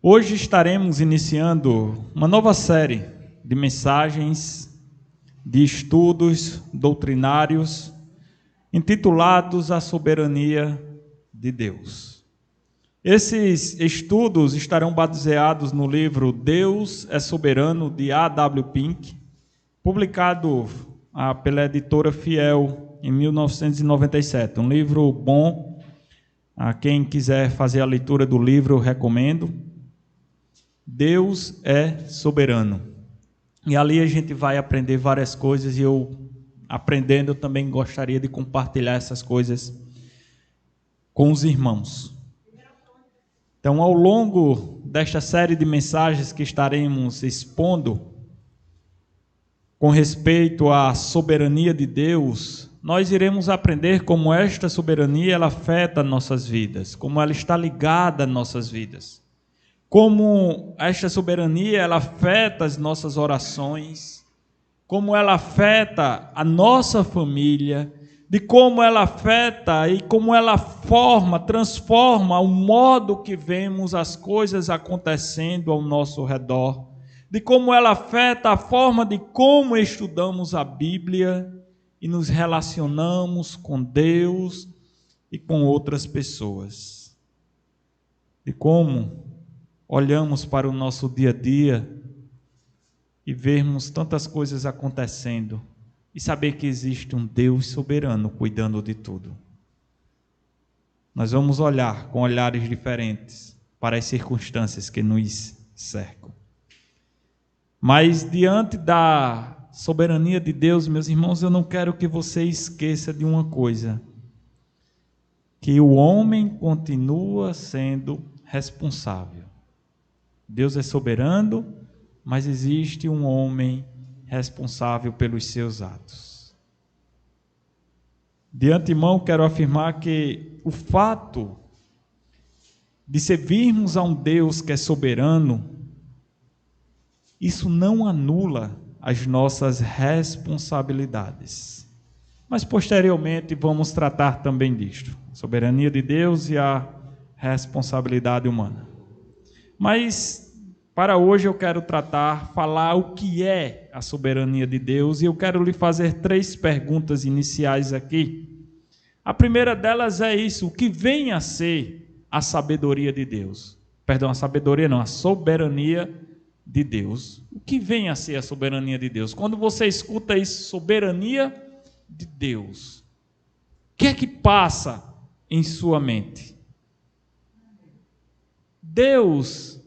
Hoje estaremos iniciando uma nova série de mensagens, de estudos doutrinários, intitulados A Soberania de Deus. Esses estudos estarão baseados no livro Deus é Soberano, de A.W. Pink, publicado pela editora Fiel em 1997. Um livro bom, a quem quiser fazer a leitura do livro, eu recomendo. Deus é soberano. E ali a gente vai aprender várias coisas, e eu, aprendendo, eu também gostaria de compartilhar essas coisas com os irmãos. Então, ao longo desta série de mensagens que estaremos expondo com respeito à soberania de Deus, nós iremos aprender como esta soberania ela afeta nossas vidas, como ela está ligada às nossas vidas. Como esta soberania ela afeta as nossas orações, como ela afeta a nossa família, de como ela afeta e como ela transforma o modo que vemos as coisas acontecendo ao nosso redor, de como ela afeta a forma de como estudamos a Bíblia e nos relacionamos com Deus e com outras pessoas, de como olhamos para o nosso dia a dia e vermos tantas coisas acontecendo e saber que existe um Deus soberano cuidando de tudo. Nós vamos olhar com olhares diferentes para as circunstâncias que nos cercam. Mas diante da soberania de Deus, meus irmãos, eu não quero que você esqueça de uma coisa: que o homem continua sendo responsável. Deus é soberano, mas existe um homem responsável pelos seus atos. De antemão, quero afirmar que o fato de servirmos a um Deus que é soberano, isso não anula as nossas responsabilidades. Mas posteriormente vamos tratar também disto, a soberania de Deus e a responsabilidade humana. Mas para hoje eu quero falar o que é a soberania de Deus, e eu quero lhe fazer 3 perguntas iniciais aqui. A primeira delas é isso: o que vem a ser a sabedoria de Deus? Perdão, a soberania de Deus. O que vem a ser a soberania de Deus? Quando você escuta isso, soberania de Deus, o que é que passa em sua mente? Deus,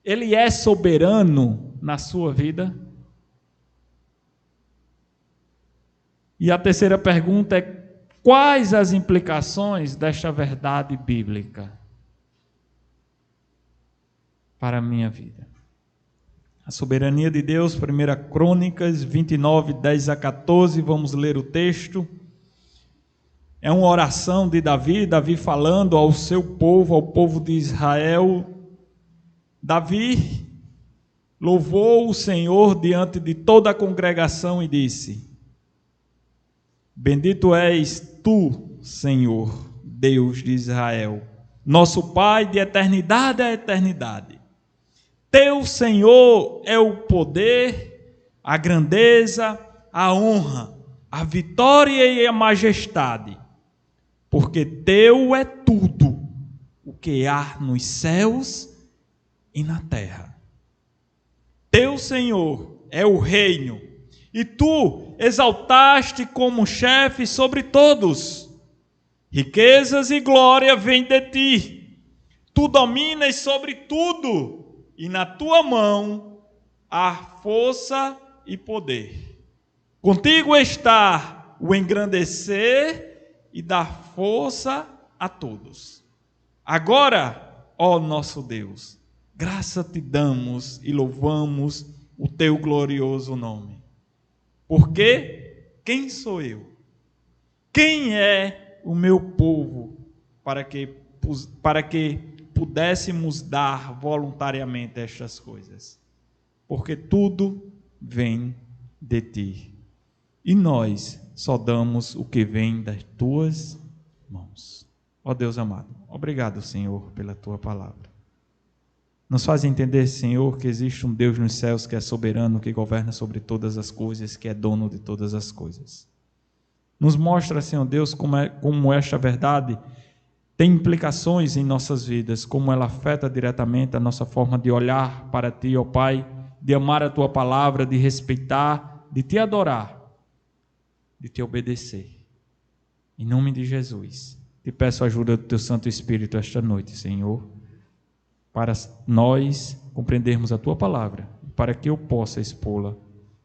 Ele é soberano na sua vida? E a terceira pergunta é: quais as implicações desta verdade bíblica para a minha vida? A soberania de Deus, 1 Crônicas 29, 10 a 14, vamos ler o texto. É uma oração de Davi falando ao seu povo, ao povo de Israel. Davi louvou o Senhor diante de toda a congregação e disse: Bendito és tu, Senhor, Deus de Israel, nosso Pai de eternidade a eternidade. Teu, Senhor, é o poder, a grandeza, a honra, a vitória e a majestade, porque teu é tudo o que há nos céus e na terra. Teu, Senhor, é o reino, e tu exaltaste como chefe sobre todos. Riquezas e glória vêm de ti. Tu dominas sobre tudo, e na tua mão há força e poder. Contigo está o engrandecer e dar força a todos. Agora, ó nosso Deus, graça te damos e louvamos o teu glorioso nome. Porque quem sou eu? Quem é o meu povo para que pudéssemos dar voluntariamente estas coisas? Porque tudo vem de ti, e nós só damos o que vem das tuas mãos. Ó Deus amado, obrigado, Senhor, pela tua palavra. Nos faz entender, Senhor, que existe um Deus nos céus que é soberano, que governa sobre todas as coisas, que é dono de todas as coisas. Nos mostra, Senhor Deus, como esta verdade tem implicações em nossas vidas, como ela afeta diretamente a nossa forma de olhar para Ti, ó Pai, de amar a Tua palavra, de respeitar, de Te adorar, de Te obedecer. Em nome de Jesus, Te peço a ajuda do Teu Santo Espírito esta noite, Senhor, para nós compreendermos a Tua palavra, para que eu possa expô-la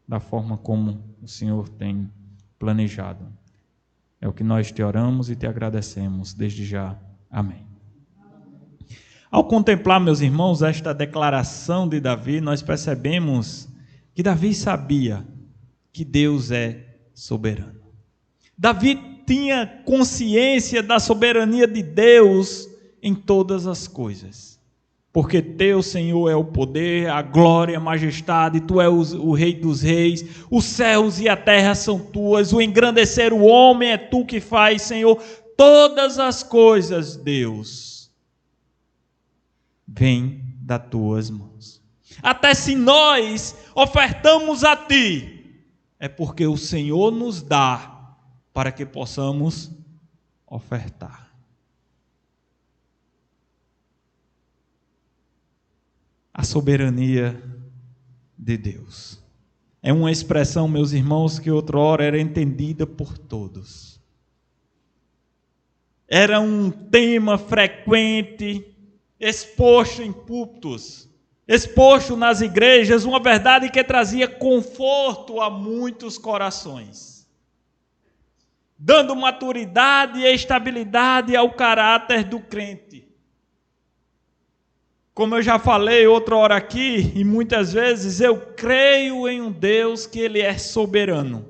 da forma como o Senhor tem planejado. É o que nós Te oramos e Te agradecemos desde já. Amém. Ao contemplar, meus irmãos, esta declaração de Davi, nós percebemos que Davi sabia que Deus é soberano. Davi tinha consciência da soberania de Deus em todas as coisas. Porque Teu, Senhor, é o poder, a glória, a majestade, Tu és o Rei dos reis, os céus e a terra são Tuas, o engrandecer o homem é Tu que faz, Senhor. Todas as coisas, Deus, vêm das Tuas mãos. Até se nós ofertamos a Ti, é porque o Senhor nos dá para que possamos ofertar. A soberania de Deus é uma expressão, meus irmãos, que outrora era entendida por todos. Era um tema frequente, exposto em púlpitos, exposto nas igrejas, uma verdade que trazia conforto a muitos corações, dando maturidade e estabilidade ao caráter do crente. Como eu já falei outra hora aqui, e muitas vezes, eu creio em um Deus que Ele é soberano,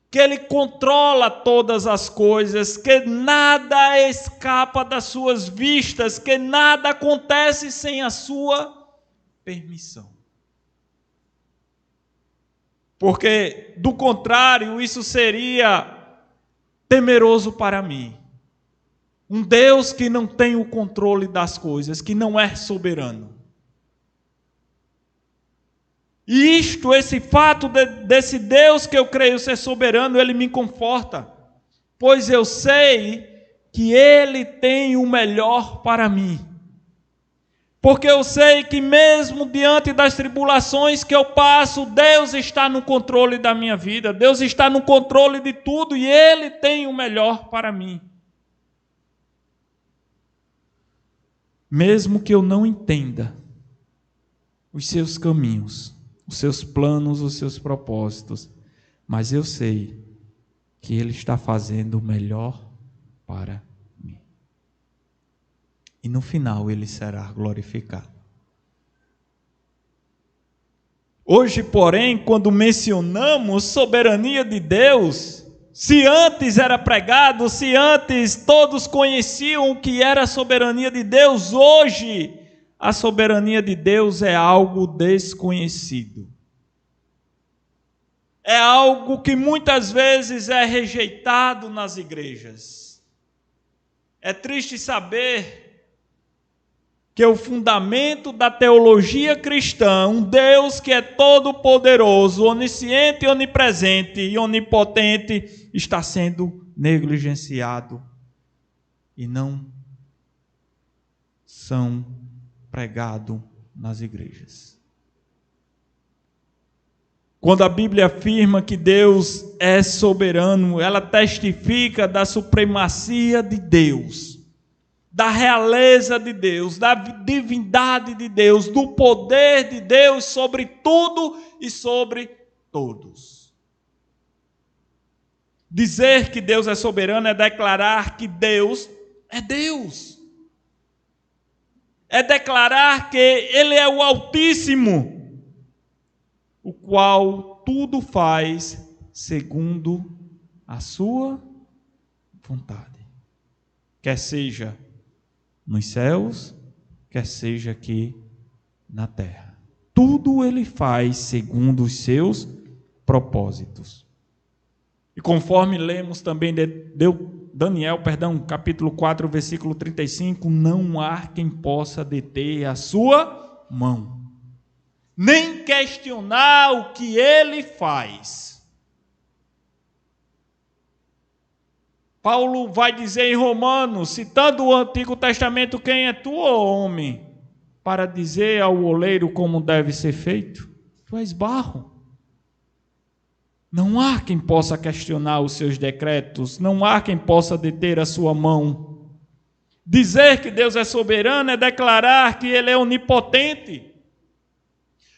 que Ele controla todas as coisas, que nada escapa das suas vistas, que nada acontece sem a sua permissão. Porque, do contrário, isso seria temeroso para mim. Um Deus que não tem o controle das coisas, que não é soberano. E esse fato desse Deus que eu creio ser soberano, ele me conforta, pois eu sei que Ele tem o melhor para mim. Porque eu sei que mesmo diante das tribulações que eu passo, Deus está no controle da minha vida, Deus está no controle de tudo e Ele tem o melhor para mim. Mesmo que eu não entenda os seus caminhos, os seus planos, os seus propósitos, mas eu sei que Ele está fazendo o melhor para mim. E no final Ele será glorificado. Hoje, porém, quando mencionamos soberania de Deus, se antes era pregado, se antes todos conheciam o que era a soberania de Deus, hoje a soberania de Deus é algo desconhecido. É algo que muitas vezes é rejeitado nas igrejas. É triste saber que o fundamento da teologia cristã, um Deus que é todo-poderoso, onisciente, onipresente e onipotente, está sendo negligenciado e não são pregados nas igrejas. Quando a Bíblia afirma que Deus é soberano, ela testifica da supremacia de Deus, da realeza de Deus, da divindade de Deus, do poder de Deus sobre tudo e sobre todos. Dizer que Deus é soberano é declarar que Deus é Deus. É declarar que Ele é o Altíssimo, o qual tudo faz segundo a sua vontade. Quer seja nos céus, quer seja aqui na terra. Tudo Ele faz segundo os seus propósitos. E conforme lemos também Daniel, capítulo 4, versículo 35, não há quem possa deter a sua mão, nem questionar o que ele faz. Paulo vai dizer em Romanos, citando o Antigo Testamento, quem é tu, ó homem, para dizer ao oleiro como deve ser feito? Tu és barro. Não há quem possa questionar os seus decretos, não há quem possa deter a sua mão. Dizer que Deus é soberano é declarar que Ele é onipotente,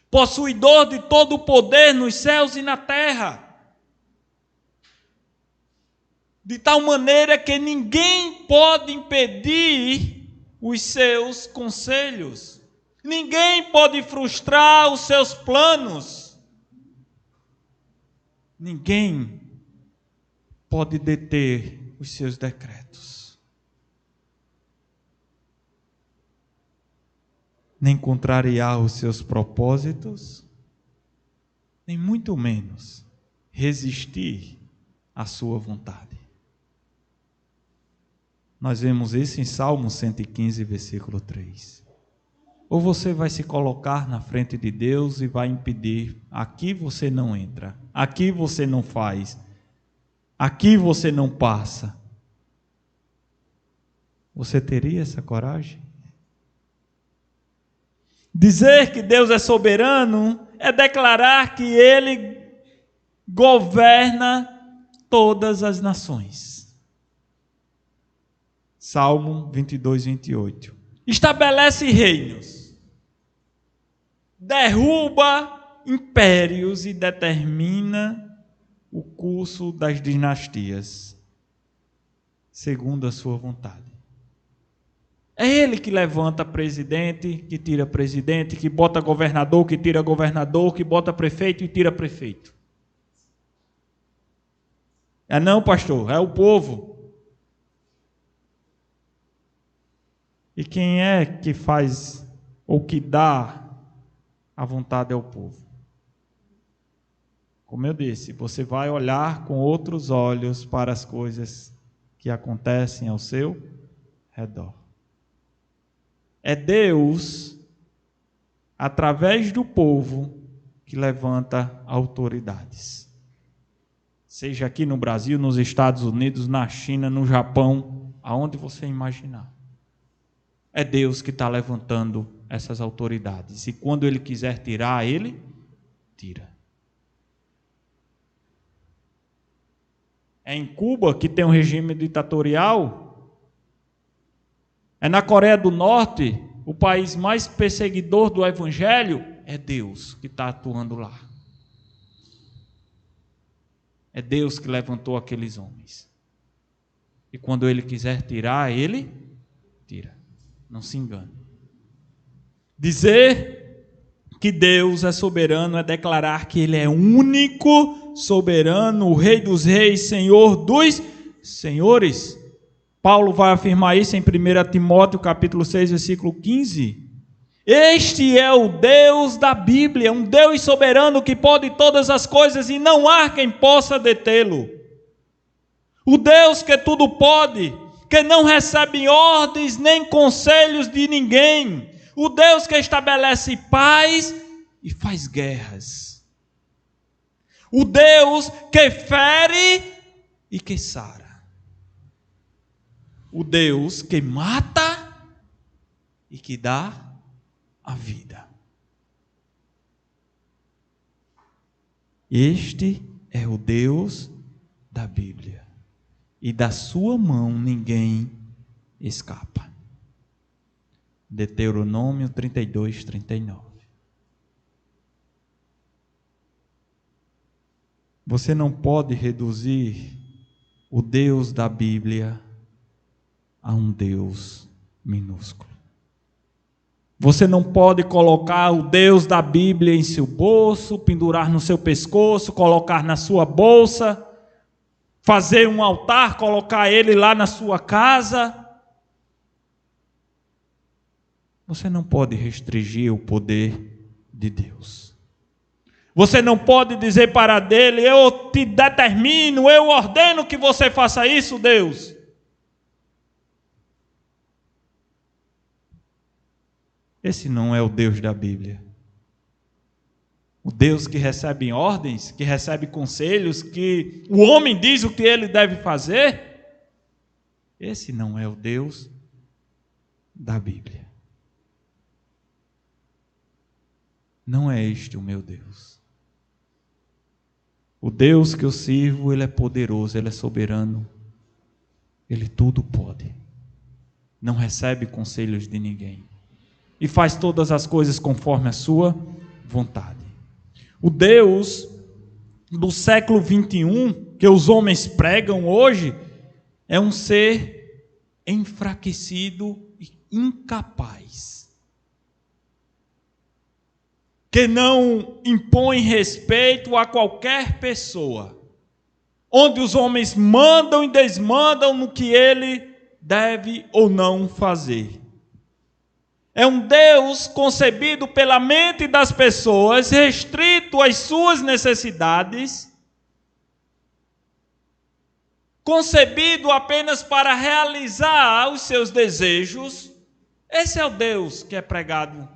possuidor de todo o poder nos céus e na terra, de tal maneira que ninguém pode impedir os seus conselhos, ninguém pode frustrar os seus planos, ninguém pode deter os seus decretos, nem contrariar os seus propósitos, nem muito menos resistir à sua vontade. Nós vemos isso em Salmo 115, versículo 3. Ou você vai se colocar na frente de Deus e vai impedir, aqui você não entra, aqui você não faz, aqui você não passa. Você teria essa coragem? Dizer que Deus é soberano é declarar que Ele governa todas as nações. Salmo 22, 28. Estabelece reinos, derruba impérios e determina o curso das dinastias, segundo a sua vontade. É Ele que levanta presidente, que tira presidente, que bota governador, que tira governador, que bota prefeito e tira prefeito. É não, pastor, é o povo. E quem é que faz ou que dá a vontade ao povo? Como eu disse, você vai olhar com outros olhos para as coisas que acontecem ao seu redor. É Deus, através do povo, que levanta autoridades. Seja aqui no Brasil, nos Estados Unidos, na China, no Japão, aonde você imaginar. É Deus que está levantando essas autoridades. E quando Ele quiser tirar, Ele tira. É em Cuba que tem um regime ditatorial? É na Coreia do Norte, o país mais perseguidor do Evangelho? É Deus que está atuando lá. É Deus que levantou aqueles homens. E quando Ele quiser tirar, Ele tira. Não se engane. Dizer que Deus é soberano é declarar que Ele é único, soberano, o Rei dos reis, Senhor dos senhores. Paulo vai afirmar isso em 1 Timóteo capítulo 6, versículo 15. Este é o Deus da Bíblia, um Deus soberano que pode todas as coisas e não há quem possa detê-lo. O Deus que tudo pode, que não recebe ordens nem conselhos de ninguém. O Deus que estabelece paz e faz guerras. O Deus que fere e que sara. O Deus que mata e que dá a vida. Este é o Deus da Bíblia. E da sua mão ninguém escapa. Deuteronômio 32, 39. Você não pode reduzir o Deus da Bíblia a um Deus minúsculo. Você não pode colocar o Deus da Bíblia em seu bolso, pendurar no seu pescoço, colocar na sua bolsa, fazer um altar, colocar ele lá na sua casa. Você não pode restringir o poder de Deus. Você não pode dizer para dele, eu te determino, eu ordeno que você faça isso, Deus. Esse não é o Deus da Bíblia. O Deus que recebe ordens, que recebe conselhos, que o homem diz o que ele deve fazer. Esse não é o Deus da Bíblia. Não é este o meu Deus. O Deus que eu sirvo, Ele é poderoso, Ele é soberano. Ele tudo pode. Não recebe conselhos de ninguém. E faz todas as coisas conforme a sua vontade. O Deus do século 21, que os homens pregam hoje, é um ser enfraquecido e incapaz, que não impõe respeito a qualquer pessoa, onde os homens mandam e desmandam no que ele deve ou não fazer. É um Deus concebido pela mente das pessoas, restrito às suas necessidades, concebido apenas para realizar os seus desejos. Esse é o Deus que é pregado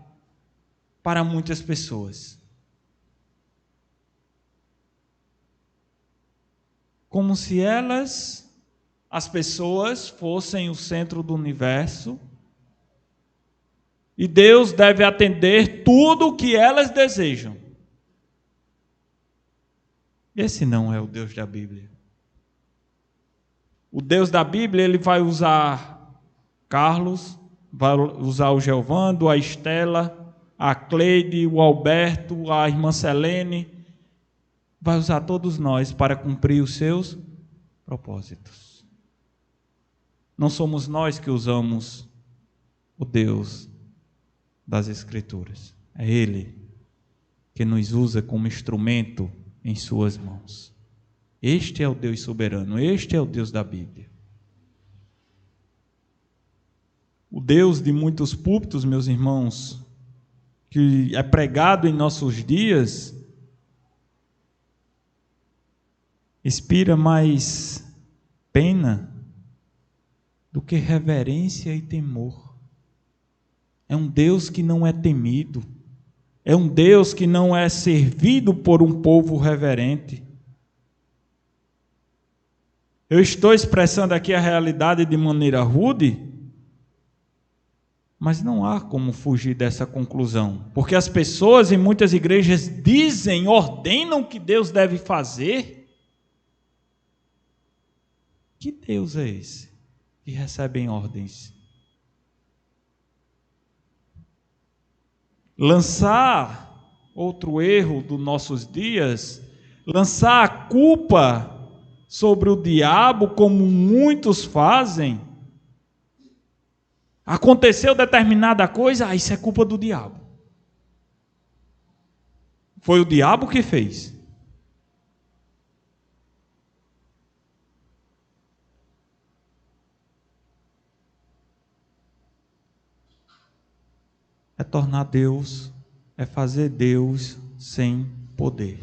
para muitas pessoas. Como se as pessoas, fossem o centro do universo, e Deus deve atender tudo o que elas desejam. Esse não é o Deus da Bíblia. O Deus da Bíblia, ele vai usar Carlos, vai usar o Geovando, a Estela, a Cleide, o Alberto, a irmã Selene, vai usar todos nós para cumprir os seus propósitos. Não somos nós que usamos o Deus das Escrituras. É Ele que nos usa como instrumento em suas mãos. Este é o Deus soberano, este é o Deus da Bíblia. O Deus de muitos púlpitos, meus irmãos, que é pregado em nossos dias, inspira mais pena do que reverência e temor. É um Deus que não é temido, é um Deus que não é servido por um povo reverente. Eu estou expressando aqui a realidade de maneira rude, mas não há como fugir dessa conclusão, porque as pessoas em muitas igrejas dizem, ordenam o que Deus deve fazer. Que Deus é esse que recebe ordens? Lançar outro erro dos nossos dias, lançar a culpa sobre o diabo, como muitos fazem. Aconteceu determinada coisa, isso é culpa do diabo. Foi o diabo que fez. É tornar Deus, é fazer Deus sem poder.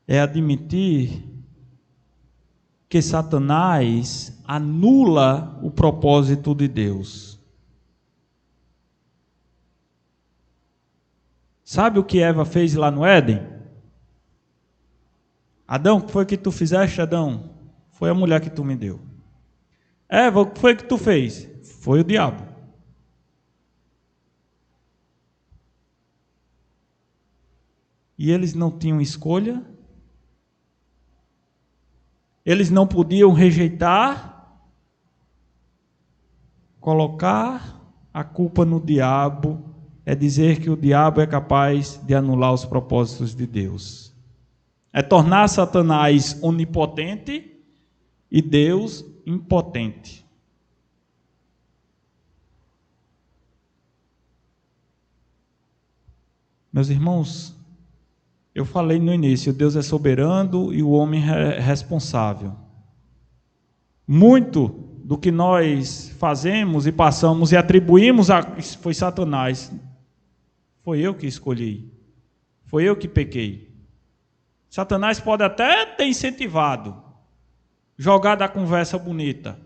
É admitir que Satanás anula o propósito de Deus. Sabe o que Eva fez lá no Éden? Adão, o que foi que tu fizeste, Adão? Foi a mulher que tu me deu. Eva, o que foi que tu fez? Foi o diabo. E eles não tinham escolha? Eles não podiam rejeitar, colocar a culpa no diabo, é dizer que o diabo é capaz de anular os propósitos de Deus. É tornar Satanás onipotente e Deus impotente. Meus irmãos, eu falei no início, Deus é soberano e o homem é responsável. Muito do que nós fazemos e passamos e atribuímos foi Satanás. Foi eu que escolhi. Foi eu que pequei. Satanás pode até ter incentivado, jogado a conversa bonita.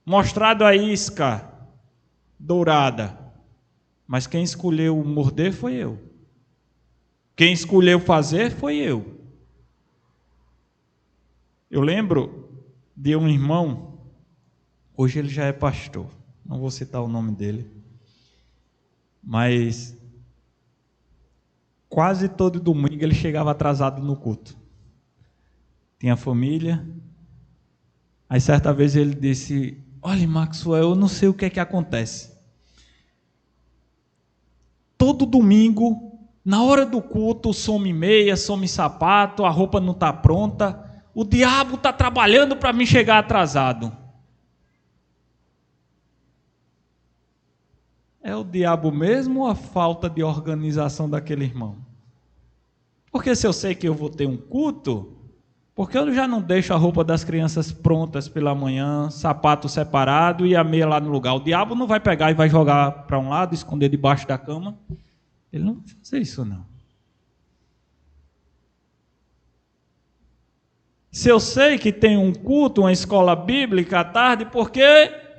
mostrado a isca dourada. Mas quem escolheu morder foi eu. Quem escolheu fazer foi eu. Eu lembro de um irmão, hoje ele já é pastor, não vou citar o nome dele, mas quase todo domingo ele chegava atrasado no culto. Tinha família. Aí certa vez ele disse: olha, Maxwell, eu não sei o que é que acontece. Todo domingo, na hora do culto, some meia, some sapato, a roupa não está pronta. O diabo está trabalhando para mim chegar atrasado. É o diabo mesmo ou a falta de organização daquele irmão? Porque se eu sei que eu vou ter um culto, porque eu já não deixo a roupa das crianças prontas pela manhã, sapato separado e a meia lá no lugar. O diabo não vai pegar e vai jogar para um lado, esconder debaixo da cama. Ele não vai fazer isso, não. Se eu sei que tem um culto, uma escola bíblica à tarde, por que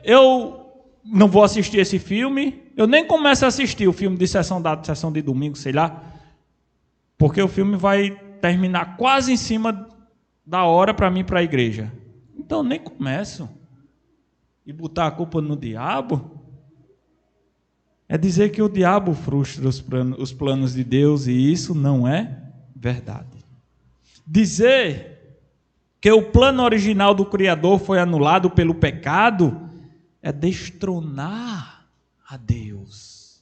eu não vou assistir esse filme? Eu nem começo a assistir o filme de sessão de domingo, sei lá, porque o filme vai terminar quase em cima da hora para mim ir para a igreja. Então nem começo. E botar a culpa no diabo é dizer que o diabo frustra os planos de Deus, e isso não é verdade. Dizer que o plano original do Criador foi anulado pelo pecado é destronar a Deus.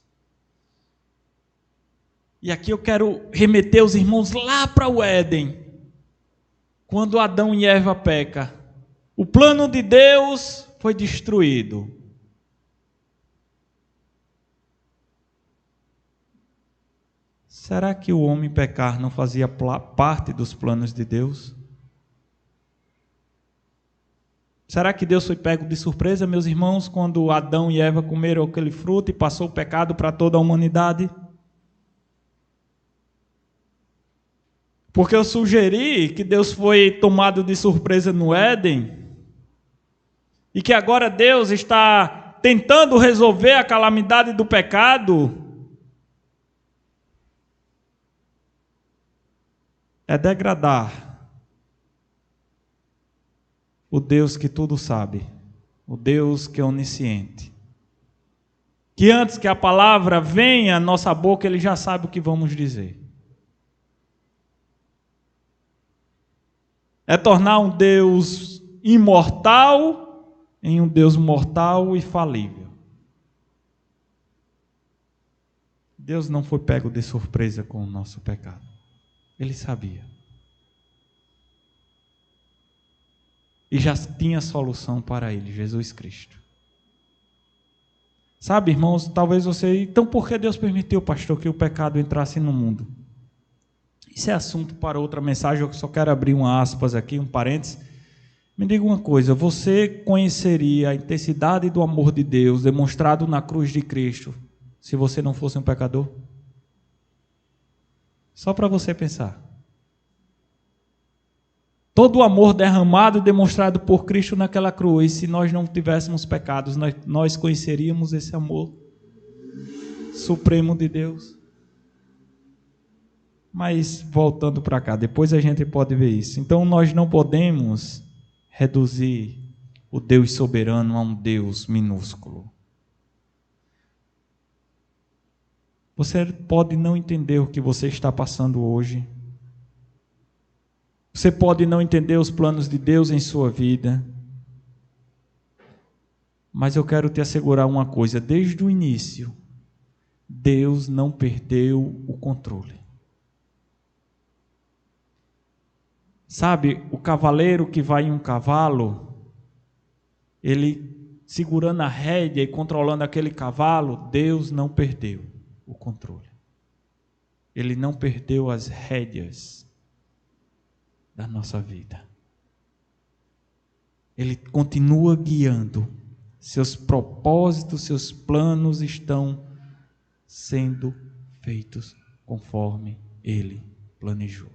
E aqui eu quero remeter os irmãos lá para o Éden, quando Adão e Eva pecam. O plano de Deus foi destruído. Será que o homem pecar não fazia parte dos planos de Deus? Será que Deus foi pego de surpresa, meus irmãos, quando Adão e Eva comeram aquele fruto e passou o pecado para toda a humanidade? Porque eu sugeri que Deus foi tomado de surpresa no Éden e que agora Deus está tentando resolver a calamidade do pecado. É degradar o Deus que tudo sabe, o Deus que é onisciente, que antes que a palavra venha à nossa boca, Ele já sabe o que vamos dizer. É tornar um Deus imortal em um Deus mortal e falível. Deus não foi pego de surpresa com o nosso pecado. Ele sabia. E já tinha solução para ele, Jesus Cristo. Sabe, irmãos, talvez você... Então por que Deus permitiu, pastor, que o pecado entrasse no mundo? Isso é assunto para outra mensagem, eu só quero abrir uma aspas aqui, um parênteses. Me diga uma coisa, você conheceria a intensidade do amor de Deus demonstrado na cruz de Cristo se você não fosse um pecador? Só para você pensar. Todo o amor derramado e demonstrado por Cristo naquela cruz, se nós não tivéssemos pecados, nós conheceríamos esse amor supremo de Deus. Mas voltando para cá, depois a gente pode ver isso. Então nós não podemos reduzir o Deus soberano a um Deus minúsculo. Você pode não entender o que você está passando hoje. Você pode não entender os planos de Deus em sua vida. Mas eu quero te assegurar uma coisa, desde o início, Deus não perdeu o controle. Sabe, o cavaleiro que vai em um cavalo, ele segurando a rédea e controlando aquele cavalo, Deus não perdeu o controle. Ele não perdeu as rédeas da nossa vida. Ele continua guiando. Seus propósitos, seus planos estão sendo feitos conforme Ele planejou.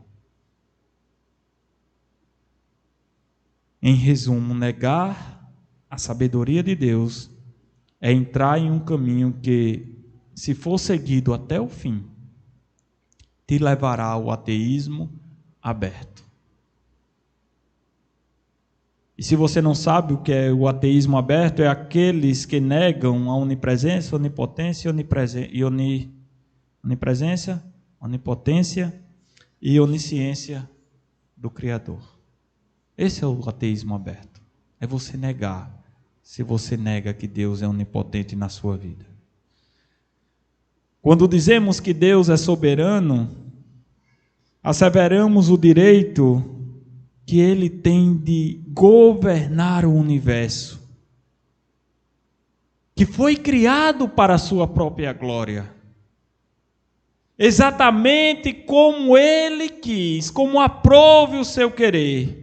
Em resumo, negar A sabedoria de Deus é entrar em um caminho que, se for seguido até o fim, te levará ao ateísmo aberto. E se você não sabe o que é o ateísmo aberto, é aqueles que negam a onipresença, onipotência e onisciência do Criador. Esse é o ateísmo aberto. É você negar, se você nega que Deus é onipotente na sua vida. Quando dizemos que Deus é soberano, asseveramos o direito que Ele tem de governar o universo, que foi criado para a sua própria glória, exatamente como Ele quis, como aprove o seu querer.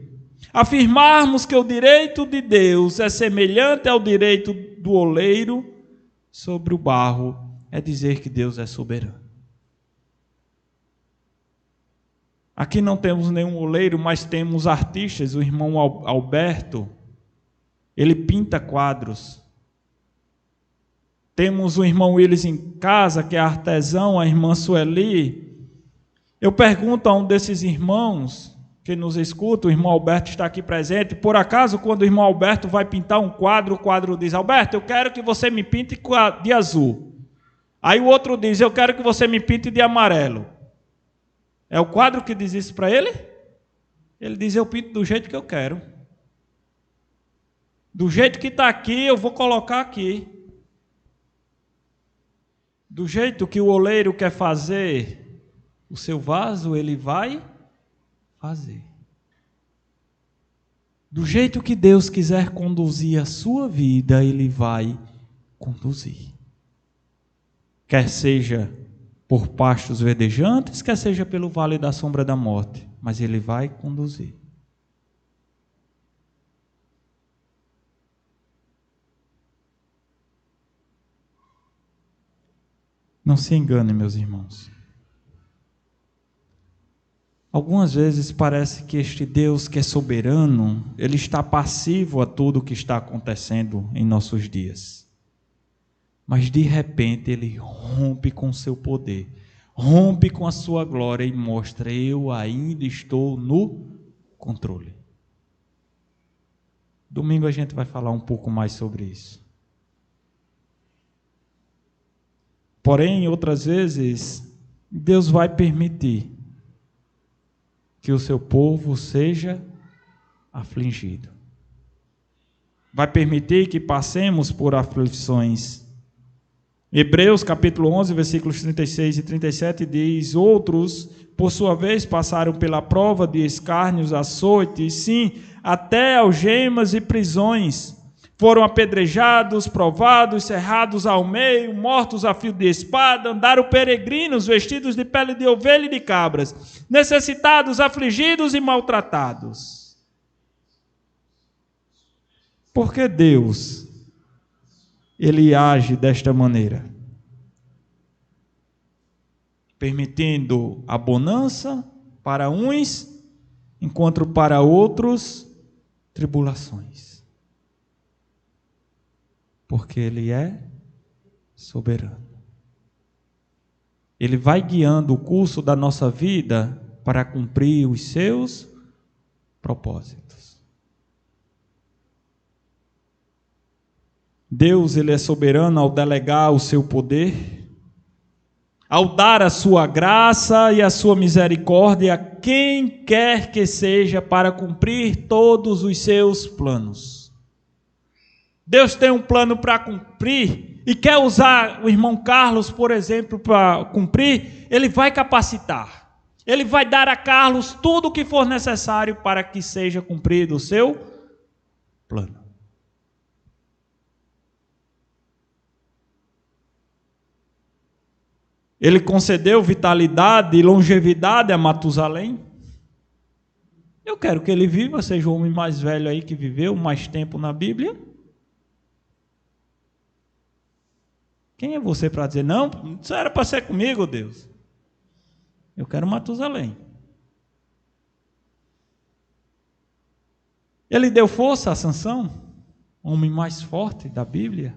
Afirmarmos que o direito de Deus é semelhante ao direito do oleiro sobre o barro, é dizer que Deus é soberano. Aqui não temos nenhum oleiro, mas temos artistas. O irmão Alberto, ele pinta quadros. Temos o irmão Willis em casa, que é artesão, a irmã Sueli. Eu pergunto a um desses irmãos que nos escuta, o irmão Alberto está aqui presente, por acaso, quando o irmão Alberto vai pintar um quadro, o quadro diz: Alberto, eu quero que você me pinte de azul. Aí o outro diz: eu quero que você me pinte de amarelo. É o quadro que diz isso para ele? Ele diz: eu pinto do jeito que eu quero. Do jeito que está aqui, eu vou colocar aqui. Do jeito que o oleiro quer fazer o seu vaso, ele vai fazer. Do jeito que Deus quiser conduzir a sua vida, Ele vai conduzir. Quer seja por pastos verdejantes, quer seja pelo vale da sombra da morte, mas Ele vai conduzir. Não se engane, meus irmãos. Algumas vezes parece que este Deus que é soberano, Ele está passivo a tudo o que está acontecendo em nossos dias. Mas de repente Ele rompe com o seu poder, rompe com a sua glória e mostra: eu ainda estou no controle. Domingo a gente vai falar um pouco mais sobre isso. Porém, outras vezes, Deus vai permitir que o seu povo seja afligido. Vai permitir que passemos por aflições. Hebreus capítulo 11, versículos 36 e 37 diz: outros, por sua vez, passaram pela prova de escárnios, açoites, sim, até algemas e prisões. Foram apedrejados, provados, cerrados ao meio, mortos a fio de espada, andaram peregrinos, vestidos de pele de ovelha e de cabras, necessitados, afligidos e maltratados. Por que Deus, Ele age desta maneira? Permitindo a bonança para uns, enquanto para outros, tribulações. Porque Ele é soberano. Ele vai guiando o curso da nossa vida para cumprir os seus propósitos. Deus, Ele é soberano ao delegar o seu poder, ao dar a sua graça e a sua misericórdia a quem quer que seja para cumprir todos os seus planos. Deus tem um plano para cumprir e quer usar o irmão Carlos, por exemplo, para cumprir. Ele vai capacitar. Ele vai dar a Carlos tudo o que for necessário para que seja cumprido o seu plano. Ele concedeu vitalidade e longevidade a Matusalém. Eu quero que ele viva, seja o homem mais velho aí que viveu mais tempo na Bíblia. Quem é você para dizer: não, isso era para ser comigo, Deus? Eu quero Matusalém. Ele deu força a Sansão. homem mais forte da Bíblia.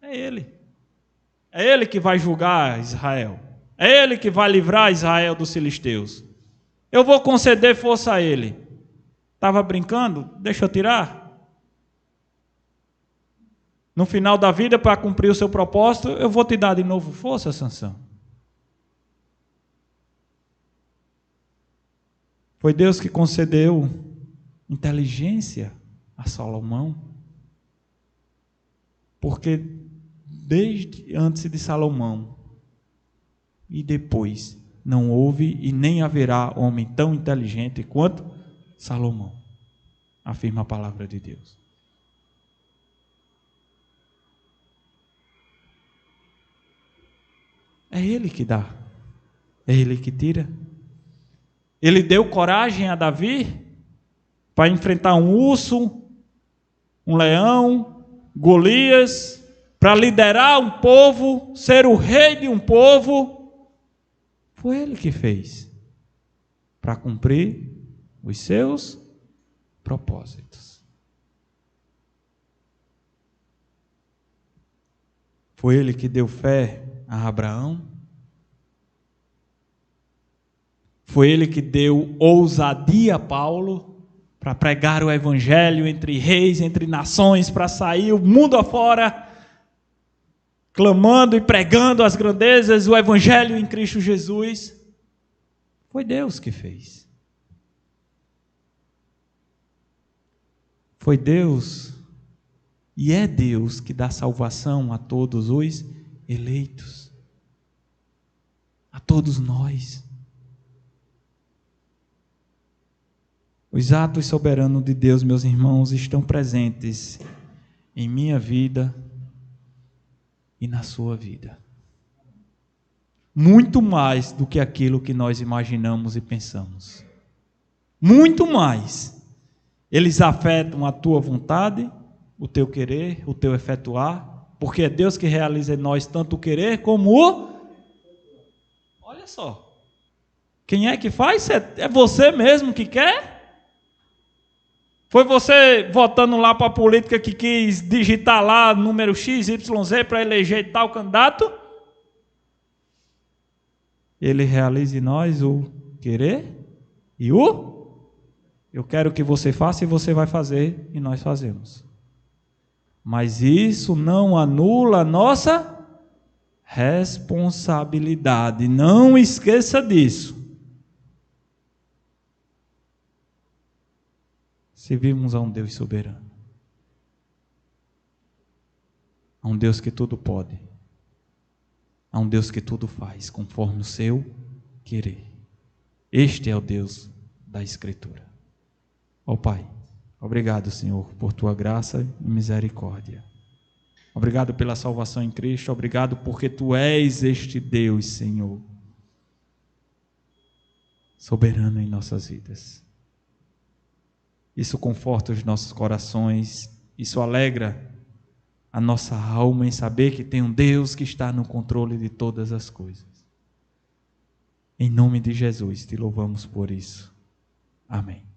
É Ele. É Ele que vai julgar Israel. É Ele que vai livrar Israel dos filisteus. Eu vou conceder força a Ele. Estava brincando? Deixa eu tirar. No final da vida, para cumprir o seu propósito, eu vou te dar de novo força, Sansão. Foi Deus que concedeu inteligência a Salomão. Porque desde antes de Salomão e depois não houve e nem haverá homem tão inteligente quanto Salomão, afirma a palavra de Deus. É Ele que dá, é Ele que tira. Ele deu coragem a Davi para enfrentar um urso, um leão, Golias, para liderar um povo, ser o rei de um povo. Foi Ele que fez, para cumprir os seus propósitos. Foi Ele que deu fé a Abraão. Foi Ele que deu ousadia a Paulo para pregar o evangelho entre reis, entre nações, para sair o mundo afora, clamando e pregando as grandezas do evangelho em Cristo Jesus. Foi Deus que fez. Foi Deus e é Deus que dá salvação a todos os eleitos, a todos nós. Os atos soberanos de Deus, meus irmãos, estão presentes em minha vida e na sua vida. Muito mais do que aquilo que nós imaginamos e pensamos. Muito mais. Eles afetam a tua vontade, o teu querer, o teu efetuar, porque é Deus que realiza em nós tanto o querer como o... Olha só. Quem é que faz? É você mesmo que quer? Foi você votando lá para a política que quis digitar lá número XYZ para eleger tal candidato? Ele realiza em nós o querer e o eu quero que você faça e você vai fazer e nós fazemos. Mas isso não anula a nossa responsabilidade. Não esqueça disso. Servimos a um Deus soberano, a um Deus que tudo pode, a um Deus que tudo faz conforme o seu querer. Este é o Deus da Escritura. Ó Pai, obrigado, Senhor, por tua graça e misericórdia. Obrigado pela salvação em Cristo, obrigado porque tu és este Deus, Senhor, soberano em nossas vidas. Isso conforta os nossos corações, isso alegra a nossa alma em saber que tem um Deus que está no controle de todas as coisas. Em nome de Jesus, te louvamos por isso. Amém.